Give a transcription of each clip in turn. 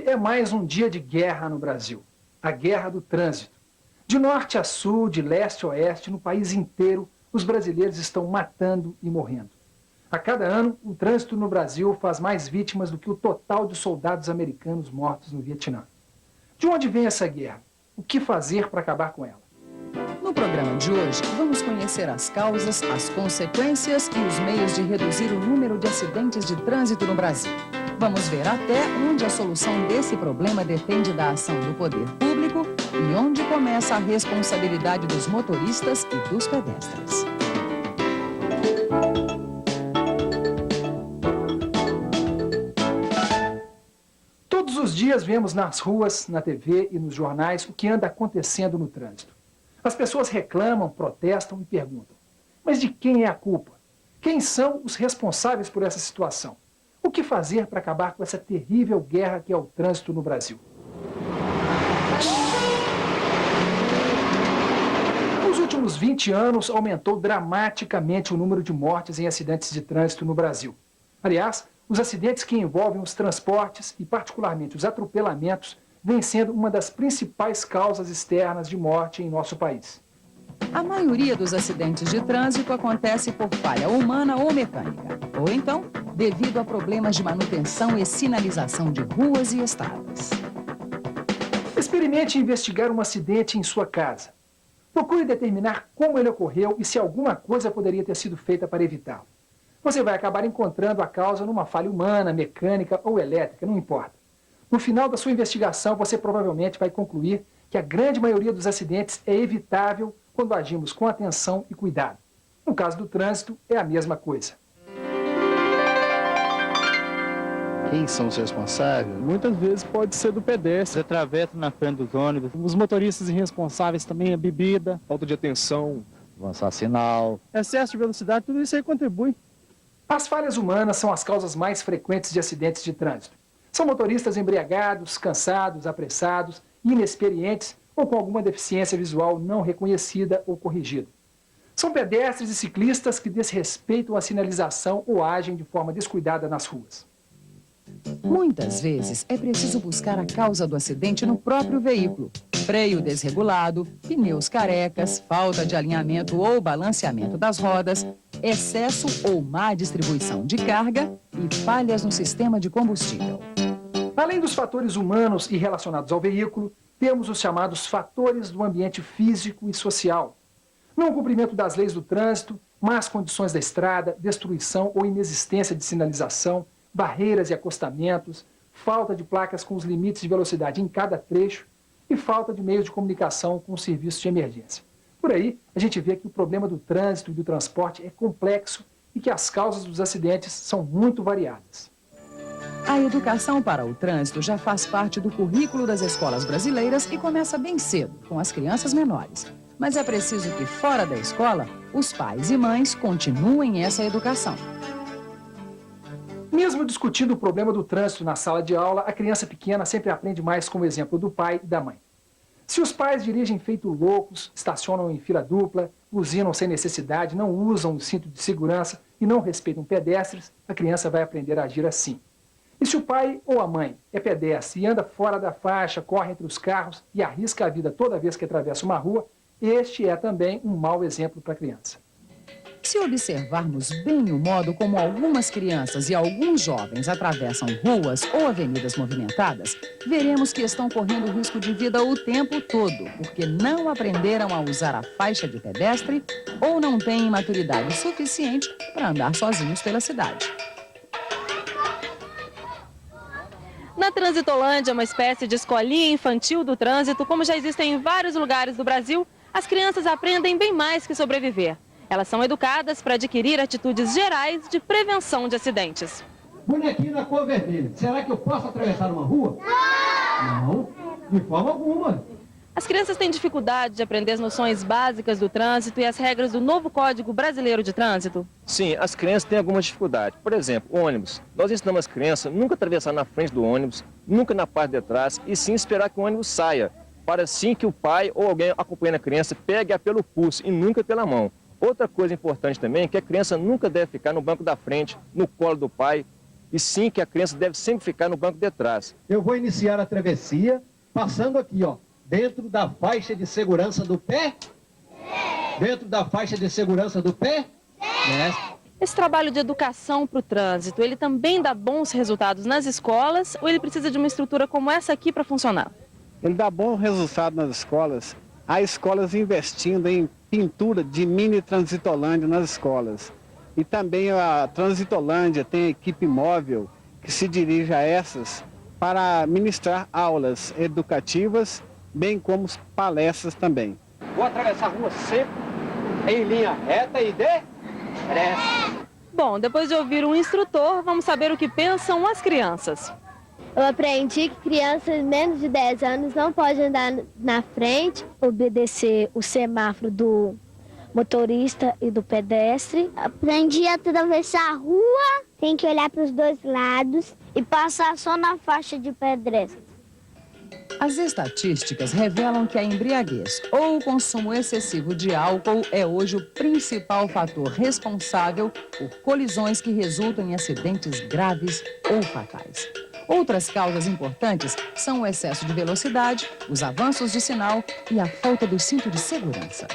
é mais um dia de guerra no Brasil. A guerra do trânsito. De norte a sul, de leste a oeste, no país inteiro, os brasileiros estão matando e morrendo. A cada ano, o trânsito no Brasil faz mais vítimas do que o total de soldados americanos mortos no Vietnã. De onde vem essa guerra? O que fazer para acabar com ela? No programa de hoje, vamos conhecer as causas, as consequências e os meios de reduzir o número de acidentes de trânsito no Brasil. Vamos ver até onde a solução desse problema depende da ação do poder público e onde começa a responsabilidade dos motoristas e dos pedestres. Todos os dias vemos nas ruas, na TV e nos jornais o que anda acontecendo no trânsito. As pessoas reclamam, protestam e perguntam: mas de quem é a culpa? Quem são os responsáveis por essa situação? O que fazer para acabar com essa terrível guerra que é o trânsito no Brasil? Nos últimos 20 anos, aumentou dramaticamente o número de mortes em acidentes de trânsito no Brasil. Aliás, os acidentes que envolvem os transportes e, particularmente, os atropelamentos, vem sendo uma das principais causas externas de morte em nosso país. A maioria dos acidentes de trânsito acontece por falha humana ou mecânica, ou então devido a problemas de manutenção e sinalização de ruas e estradas. Experimente investigar um acidente em sua casa. Procure determinar como ele ocorreu e se alguma coisa poderia ter sido feita para evitá-lo. Você vai acabar encontrando a causa numa falha humana, mecânica ou elétrica, não importa. No final da sua investigação, você provavelmente vai concluir que a grande maioria dos acidentes é evitável quando agimos com atenção e cuidado. No caso do trânsito, é a mesma coisa. Quem são os responsáveis? Muitas vezes pode ser do pedestre, atravessa na frente dos ônibus. Os motoristas irresponsáveis também, a bebida, Falta de atenção, avançar sinal. excesso de velocidade, tudo isso aí contribui. As falhas humanas são as causas mais frequentes de acidentes de trânsito. São motoristas embriagados, cansados, apressados, inexperientes ou com alguma deficiência visual não reconhecida ou corrigida. São pedestres e ciclistas que desrespeitam a sinalização ou agem de forma descuidada nas ruas. Muitas vezes é preciso buscar a causa do acidente no próprio veículo. Freio desregulado, pneus carecas, falta de alinhamento ou balanceamento das rodas, excesso ou má distribuição de carga e falhas no sistema de combustível. Além dos fatores humanos e relacionados ao veículo, temos os chamados fatores do ambiente físico e social. Não cumprimento das leis do trânsito, más condições da estrada, destruição ou inexistência de sinalização, barreiras e acostamentos, falta de placas com os limites de velocidade em cada trecho e falta de meios de comunicação com os serviços de emergência. Por aí, a gente vê que o problema do trânsito e do transporte é complexo e que as causas dos acidentes são muito variadas. A educação para o trânsito já faz parte do currículo das escolas brasileiras e começa bem cedo, com as crianças menores. Mas é preciso que, fora da escola, os pais e mães continuem essa educação. Mesmo discutindo o problema do trânsito na sala de aula, a criança pequena sempre aprende mais com o exemplo do pai e da mãe. Se os pais dirigem feito loucos, estacionam em fila dupla, buzinam sem necessidade, não usam o cinto de segurança e não respeitam pedestres, a criança vai aprender a agir assim. E se o pai ou a mãe é pedestre e anda fora da faixa, corre entre os carros e arrisca a vida toda vez que atravessa uma rua, este é também um mau exemplo para a criança. Se observarmos bem o modo como algumas crianças e alguns jovens atravessam ruas ou avenidas movimentadas, veremos que estão correndo risco de vida o tempo todo, porque não aprenderam a usar a faixa de pedestre ou não têm maturidade suficiente para andar sozinhos pela cidade. Na Transitolândia, uma espécie de escolinha infantil do trânsito, como já existem em vários lugares do Brasil, as crianças aprendem bem mais que sobreviver. Elas são educadas para adquirir atitudes gerais de prevenção de acidentes. Bonequinho na cor vermelha. Será que eu posso atravessar uma rua? Não, de forma alguma. As crianças têm dificuldade de aprender as noções básicas do trânsito e as regras do novo Código Brasileiro de Trânsito? Sim, as crianças têm alguma dificuldade. Por exemplo, o ônibus. Nós ensinamos as crianças nunca atravessar na frente do ônibus, nunca na parte de trás, e sim esperar que o ônibus saia, para assim que o pai ou alguém acompanhando a criança pegue-a pelo pulso e nunca pela mão. Outra coisa importante também é que a criança nunca deve ficar no banco da frente, no colo do pai, e sim que a criança deve sempre ficar no banco de trás. Eu vou iniciar a travessia passando aqui, ó, dentro da faixa de segurança do pé. Dentro da faixa de segurança do pé. Esse trabalho de educação para o trânsito, ele também dá bons resultados nas escolas ou ele precisa de uma estrutura como essa aqui para funcionar? Ele dá bom resultado nas escolas. Há escolas investindo em pintura de mini Transitolândia nas escolas. E também a Transitolândia tem equipe móvel que se dirige a essas para ministrar aulas educativas, bem como palestras também. Vou atravessar a rua sempre em linha reta e depressa. Bom, depois de ouvir um instrutor, vamos saber o que pensam as crianças. Eu aprendi que crianças menos de 10 anos não podem andar na frente, obedecer o semáforo do motorista e do pedestre. Aprendi a atravessar a rua, tem que olhar para os dois lados e passar só na faixa de pedestre. As estatísticas revelam que a embriaguez ou o consumo excessivo de álcool é hoje o principal fator responsável por colisões que resultam em acidentes graves ou fatais. Outras causas importantes são o excesso de velocidade, os avanços de sinal e a falta do cinto de segurança.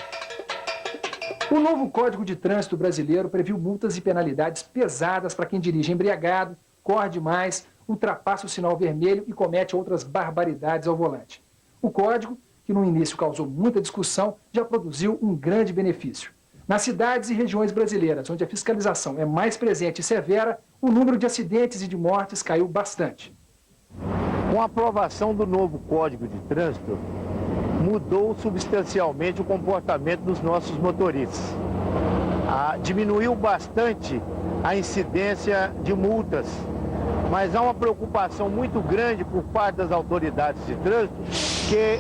O novo Código de Trânsito brasileiro previu multas e penalidades pesadas para quem dirige embriagado, corre demais, ultrapassa o sinal vermelho e comete outras barbaridades ao volante. O código, que no início causou muita discussão, já produziu um grande benefício. Nas cidades e regiões brasileiras onde a fiscalização é mais presente e severa, o número de acidentes e de mortes caiu bastante. Com a aprovação do novo Código de Trânsito, mudou substancialmente o comportamento dos nossos motoristas. Diminuiu bastante a incidência de multas, mas há uma preocupação muito grande por parte das autoridades de trânsito que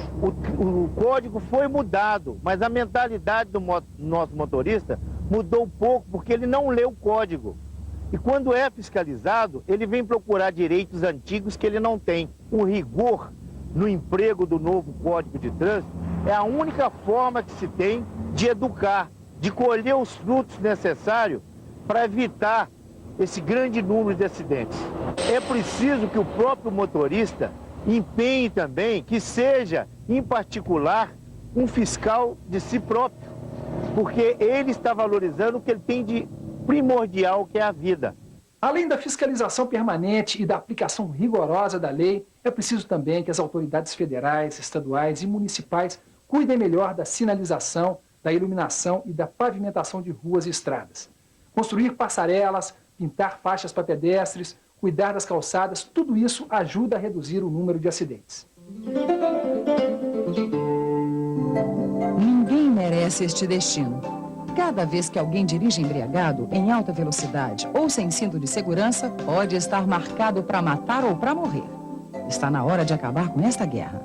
o código foi mudado, mas a mentalidade do nosso motorista mudou pouco porque ele não lê o código. E quando é fiscalizado, ele vem procurar direitos antigos que ele não tem. O rigor no emprego do novo Código de Trânsito é a única forma que se tem de educar, de colher os frutos necessários para evitar esse grande número de acidentes. É preciso que o próprio motorista empenhe também que seja, em particular, um fiscal de si próprio, porque ele está valorizando o que ele tem de primordial, que é a vida. Além da fiscalização permanente e da aplicação rigorosa da lei, é preciso também que as autoridades federais, estaduais e municipais cuidem melhor da sinalização, da iluminação e da pavimentação de ruas e estradas. Construir passarelas, pintar faixas para pedestres, cuidar das calçadas, tudo isso ajuda a reduzir o número de acidentes. Ninguém merece este destino. Cada vez que alguém dirige embriagado, em alta velocidade ou sem cinto de segurança, pode estar marcado para matar ou para morrer. Está na hora de acabar com esta guerra.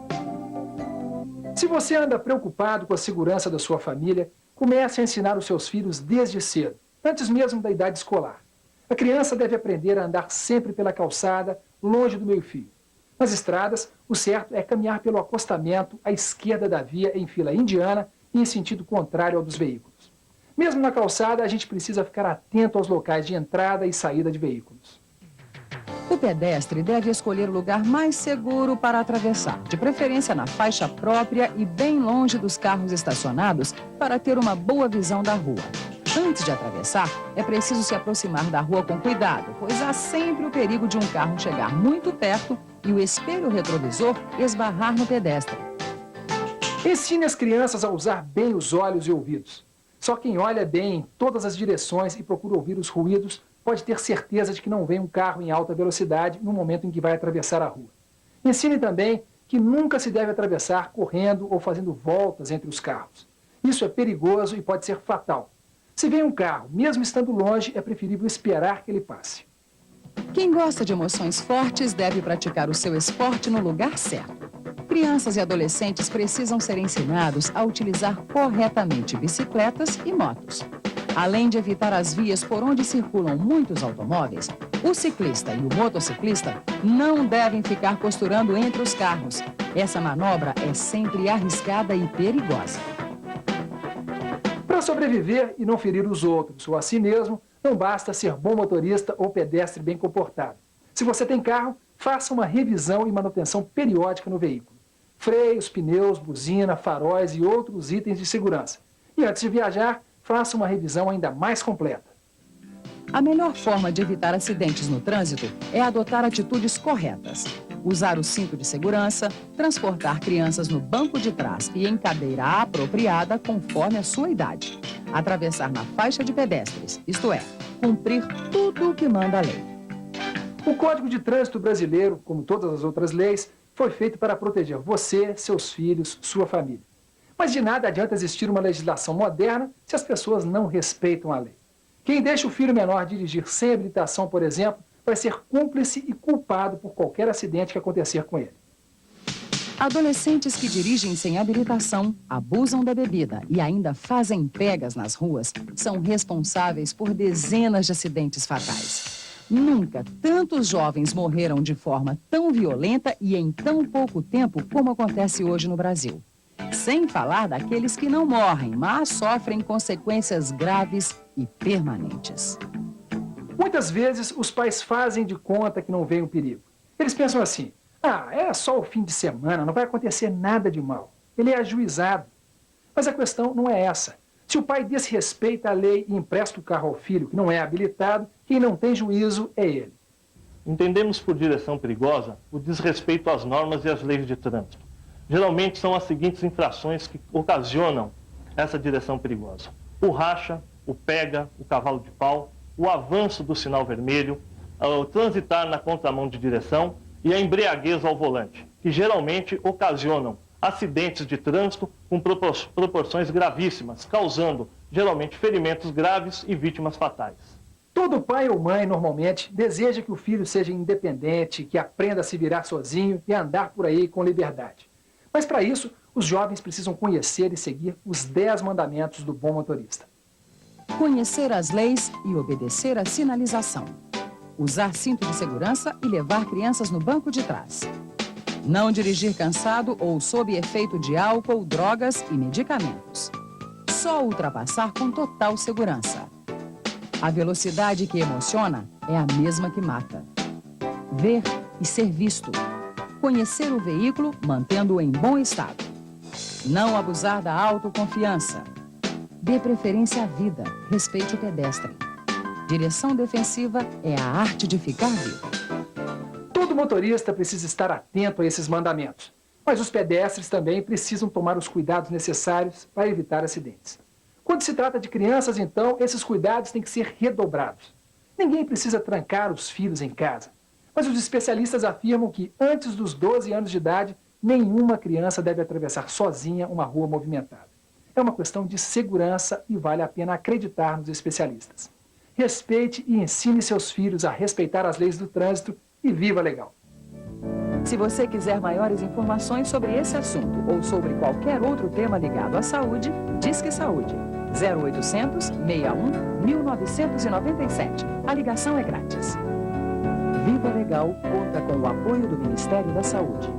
Se você anda preocupado com a segurança da sua família, comece a ensinar os seus filhos desde cedo, antes mesmo da idade escolar. A criança deve aprender a andar sempre pela calçada, longe do meio-fio. Nas estradas, o certo é caminhar pelo acostamento à esquerda da via em fila indiana e em sentido contrário ao dos veículos. Mesmo na calçada, a gente precisa ficar atento aos locais de entrada e saída de veículos. O pedestre deve escolher o lugar mais seguro para atravessar, de preferência na faixa própria e bem longe dos carros estacionados, para ter uma boa visão da rua. Antes de atravessar, é preciso se aproximar da rua com cuidado, pois há sempre o perigo de um carro chegar muito perto e o espelho retrovisor esbarrar no pedestre. Ensine as crianças a usar bem os olhos e ouvidos. Só quem olha bem em todas as direções e procura ouvir os ruídos pode ter certeza de que não vem um carro em alta velocidade no momento em que vai atravessar a rua. Ensine também que nunca se deve atravessar correndo ou fazendo voltas entre os carros. Isso é perigoso e pode ser fatal. Se vem um carro, mesmo estando longe, é preferível esperar que ele passe. Quem gosta de emoções fortes deve praticar o seu esporte no lugar certo. Crianças e adolescentes precisam ser ensinados a utilizar corretamente bicicletas e motos. Além de evitar as vias por onde circulam muitos automóveis, o ciclista e o motociclista não devem ficar costurando entre os carros. Essa manobra é sempre arriscada e perigosa. Para sobreviver e não ferir os outros ou a si mesmo, Não basta ser bom motorista ou pedestre bem comportado. Se você tem carro, faça uma revisão e manutenção periódica no veículo. Freios, pneus, buzina, faróis e outros itens de segurança. E antes de viajar, faça uma revisão ainda mais completa. A melhor forma de evitar acidentes no trânsito é adotar atitudes corretas. Usar o cinto de segurança, transportar crianças no banco de trás e em cadeira apropriada conforme a sua idade. Atravessar na faixa de pedestres, isto é, cumprir tudo o que manda a lei. O Código de Trânsito brasileiro, como todas as outras leis, foi feito para proteger você, seus filhos, sua família. Mas de nada adianta existir uma legislação moderna se as pessoas não respeitam a lei. Quem deixa o filho menor dirigir sem habilitação, por exemplo, vai ser cúmplice e culpado por qualquer acidente que acontecer com ele. Adolescentes que dirigem sem habilitação, abusam da bebida e ainda fazem pegas nas ruas são responsáveis por dezenas de acidentes fatais. Nunca tantos jovens morreram de forma tão violenta e em tão pouco tempo como acontece hoje no Brasil. Sem falar daqueles que não morrem, mas sofrem consequências graves e permanentes. Muitas vezes, os pais fazem de conta que não vem o perigo. Eles pensam assim, é só o fim de semana, não vai acontecer nada de mal. Ele é ajuizado. Mas a questão não é essa. Se o pai desrespeita a lei e empresta o carro ao filho que não é habilitado, quem não tem juízo é ele. Entendemos por direção perigosa o desrespeito às normas e às leis de trânsito. Geralmente são as seguintes infrações que ocasionam essa direção perigosa: o racha, o pega, o cavalo de pau, o avanço do sinal vermelho, o transitar na contramão de direção e a embriaguez ao volante, que geralmente ocasionam acidentes de trânsito com proporções gravíssimas, causando geralmente ferimentos graves e vítimas fatais. Todo pai ou mãe, normalmente, deseja que o filho seja independente, que aprenda a se virar sozinho e a andar por aí com liberdade. Mas para isso, os jovens precisam conhecer e seguir os 10 mandamentos do bom motorista. Conhecer as leis e obedecer à sinalização. Usar cinto de segurança e levar crianças no banco de trás. Não dirigir cansado ou sob efeito de álcool, drogas e medicamentos. Só ultrapassar com total segurança. A velocidade que emociona é a mesma que mata. Ver e ser visto. Conhecer o veículo mantendo-o em bom estado. Não abusar da autoconfiança. Dê preferência à vida, respeite o pedestre. Direção defensiva é a arte de ficar vivo. Todo motorista precisa estar atento a esses mandamentos, mas os pedestres também precisam tomar os cuidados necessários para evitar acidentes. Quando se trata de crianças, então, esses cuidados têm que ser redobrados. Ninguém precisa trancar os filhos em casa, mas os especialistas afirmam que antes dos 12 anos de idade, nenhuma criança deve atravessar sozinha uma rua movimentada. É uma questão de segurança e vale a pena acreditar nos especialistas. Respeite e ensine seus filhos a respeitar as leis do trânsito e viva legal. Se você quiser maiores informações sobre esse assunto ou sobre qualquer outro tema ligado à saúde, Disque Saúde. 0800 61 1997. A ligação é grátis. Viva Legal conta com o apoio do Ministério da Saúde.